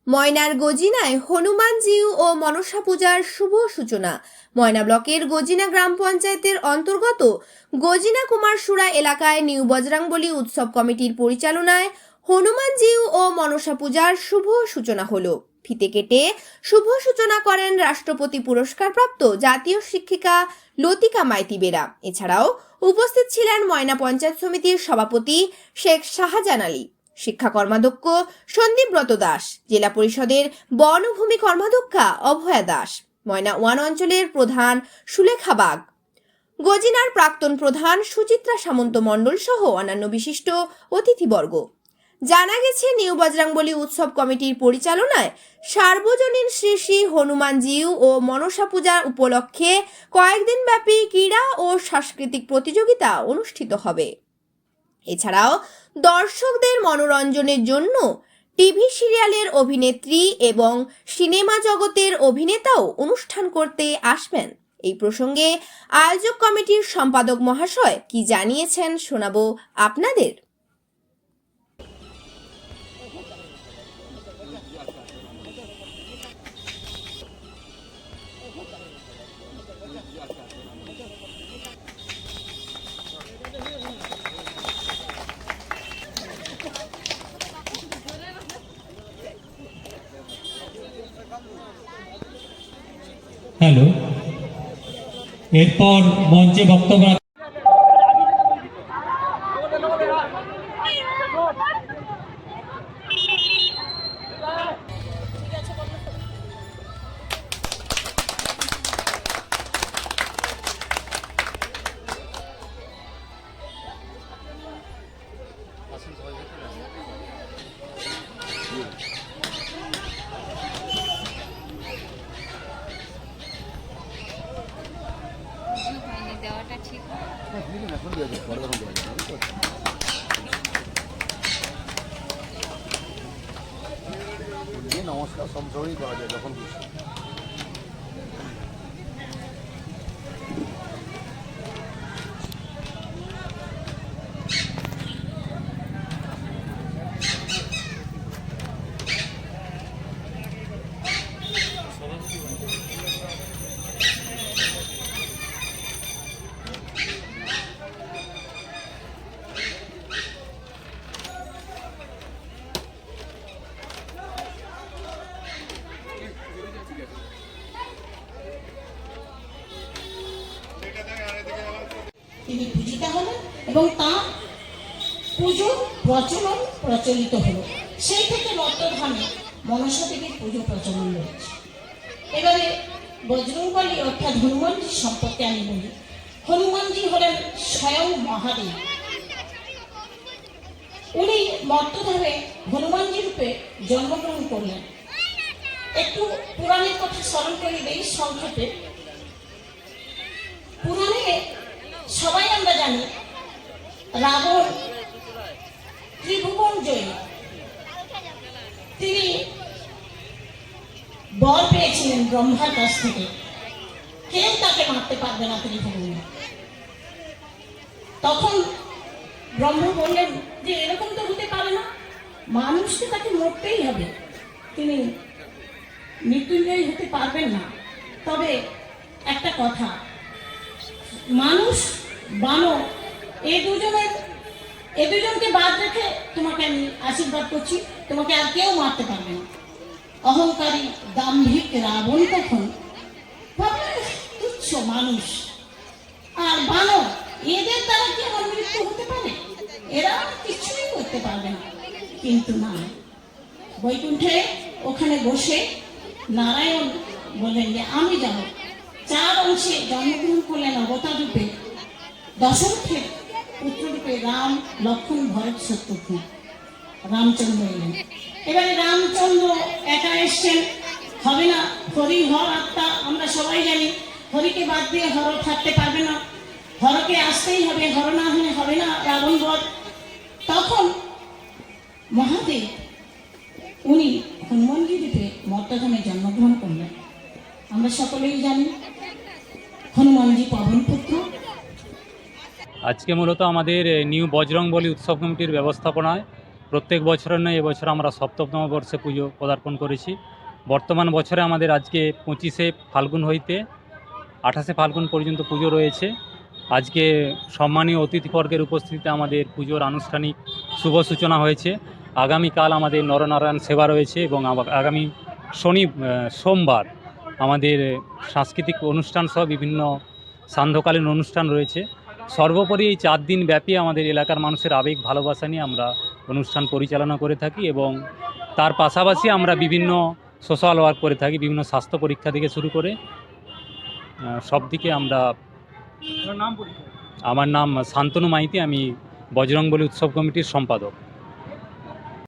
ময়নার গজিনায় হনুমানজিউ ও মনসা পূজার শুভ সূচনা। ময়না ব্লকের গজিনা গ্রাম পঞ্চায়েতের অন্তর্গত গজিনা কুমারসুরা এলাকায় নিউ বজরাংবলী উৎসব কমিটির পরিচালনায় হনুমানজিউ ও মনসা পূজার শুভ সূচনা হলো। ফিতে কেটে শুভ সূচনা করেন রাষ্ট্রপতি পুরস্কারপ্রাপ্ত জাতীয় শিক্ষিকা লতিকা মাইতি বেরা। এছাড়াও উপস্থিত ছিলেন ময়না পঞ্চায়েত সমিতির সভাপতি শেখ শাহজাহান আলী, শিক্ষা কর্মাধ্যক্ষ সন্দীপব্রত দাস, জেলা পরিষদের বনভূমি কর্মাধ্যক্ষা অভয়া দাস, ময়না ওয়ান অঞ্চলের প্রধান সুলেখা বাগ, গজিনার প্রাক্তন প্রধান সুচিত্রা সামন্ত মণ্ডল সহ অন্যান্য বিশিষ্ট অতিথিবর্গ। জানা গেছে, নিউ বজরাংবলী উৎসব কমিটির পরিচালনায় সার্বজনীন শ্রী শ্রী হনুমানজিউ ও মনসা পূজা উপলক্ষে কয়েকদিন ব্যাপী ক্রীড়া ও সাংস্কৃতিক প্রতিযোগিতা অনুষ্ঠিত হবে। এছাড়াও দর্শকদের মনোরঞ্জনের জন্য টিভি সিরিয়ালের অভিনেত্রী এবং সিনেমা জগতের অভিনেতাও অনুষ্ঠান করতে আসবেন। এই প্রসঙ্গে আয়োজক কমিটির সম্পাদক মহাশয় কি জানিয়েছেন শোনাবো আপনাদের। হ্যালো, এরপর মঞ্চে বক্তব্য দেওয়াটা ঠিক নমস্কার সব সময় করা যায় যখন খুশি। তিনি পূজিত হলেন এবং তাঁর পুজো প্রচলিত হলো। সেই থেকে বর্তমানে মনসা দেবীর পুজো প্রচলন রয়েছে। এবারে বজরংবলী অর্থাৎ হনুমানজি সম্পর্কে আমি বলি। হনুমানজি হলেন স্বয়ং মহাদেব। উনি মর্তধামে হনুমানজি রূপে জন্মগ্রহণ করলেন। একটু পুরাণের কথা স্মরণ করে দেই সংক্ষেপে। পুরাণে সবাই আমরা জানি রাবণ ত্রিভুবন জয়ী, তিনি বর পেয়েছিলেন ব্রহ্মার কাছ থেকে, কেউ তাকে মারতে পারবে না ত্রিভুবনে। তখন ব্রহ্মা বললেন যে এরকম তো হতে পারে না, মানুষকে তাকে মরতেই হবে, তিনি মৃত্যুঞ্জয়ী হতে পারবেন না। তবে একটা কথা, মানুষ বানর এই দুজনকে বাদ রেখে তোমাকে আমি আশীর্বাদ করছি, তোমাকে আর কেউ মারতে পারবে না। অহংকারী দাম্ভিক রাবণ তখন তুচ্ছ মানুষ আর বানর, এদের দ্বারা কি আমার মৃত্যু হতে পারে? এরা কিছুই করতে পারবে না। কিন্তু না, বৈকুণ্ঠে ওখানে বসে নারায়ণ বললেন যে আমি যাব। 4 অংশে জন্মগ্রহণ করলেন অবতার রূপে, দশরথের পুত্র রূপে রাম, লক্ষ্মণ, ভরত, শত্রুঘ্ন, রামচন্দ্র এলেন। এবারে রামচন্দ্র একা এসছেন, হবে না, হরি হর আত্মা, আমরা সবাই জানি হরিকে বাদ দিয়ে হর থাকতে পারবে না, হরকে আসতেই হবে, হর না হলে হবে না রাবণ বধ। তখন মহাদেব উনি হনুমানজি রূপে মর্তধামে জন্মগ্রহণ করলেন। আমরা সকলেই জানি হনুমানজি পবন পুত্র। আজকে মূলত আমাদের নিউ বজরংবলী উৎসব কমিটির ব্যবস্থাপনায় প্রত্যেক বছরের নয় এবছর আমরা সপ্তমতম বর্ষে পুজো পদার্পণ করেছি। বর্তমান বছরে আমাদের আজকে 25শে ফাল্গুন হইতে 28শে ফাল্গুন পর্যন্ত পুজো রয়েছে। আজকে সম্মানীয় অতিথিবর্গের উপস্থিতিতে আমাদের পুজোর আনুষ্ঠানিক শুভ সূচনা হয়েছে। আগামীকাল আমাদের নরনারায়ণ সেবা রয়েছে এবং আগামী সোমবার আমাদের সাংস্কৃতিক অনুষ্ঠান সহ বিভিন্ন সান্ধ্যকালীন অনুষ্ঠান রয়েছে। সর্বোপরি এই 4 দিন ব্যাপী আমাদের এলাকার মানুষের আবেগ ভালোবাসা নিয়ে আমরা অনুষ্ঠান পরিচালনা করে থাকি এবং তার পাশাপাশি আমরা বিভিন্ন সোশ্যাল ওয়ার্ক করে থাকি, বিভিন্ন স্বাস্থ্য পরীক্ষা থেকে শুরু করে সব দিকে আমরা। আমার নাম শান্তনু মাইতি, আমি বজরংবলী উৎসব কমিটির সম্পাদক।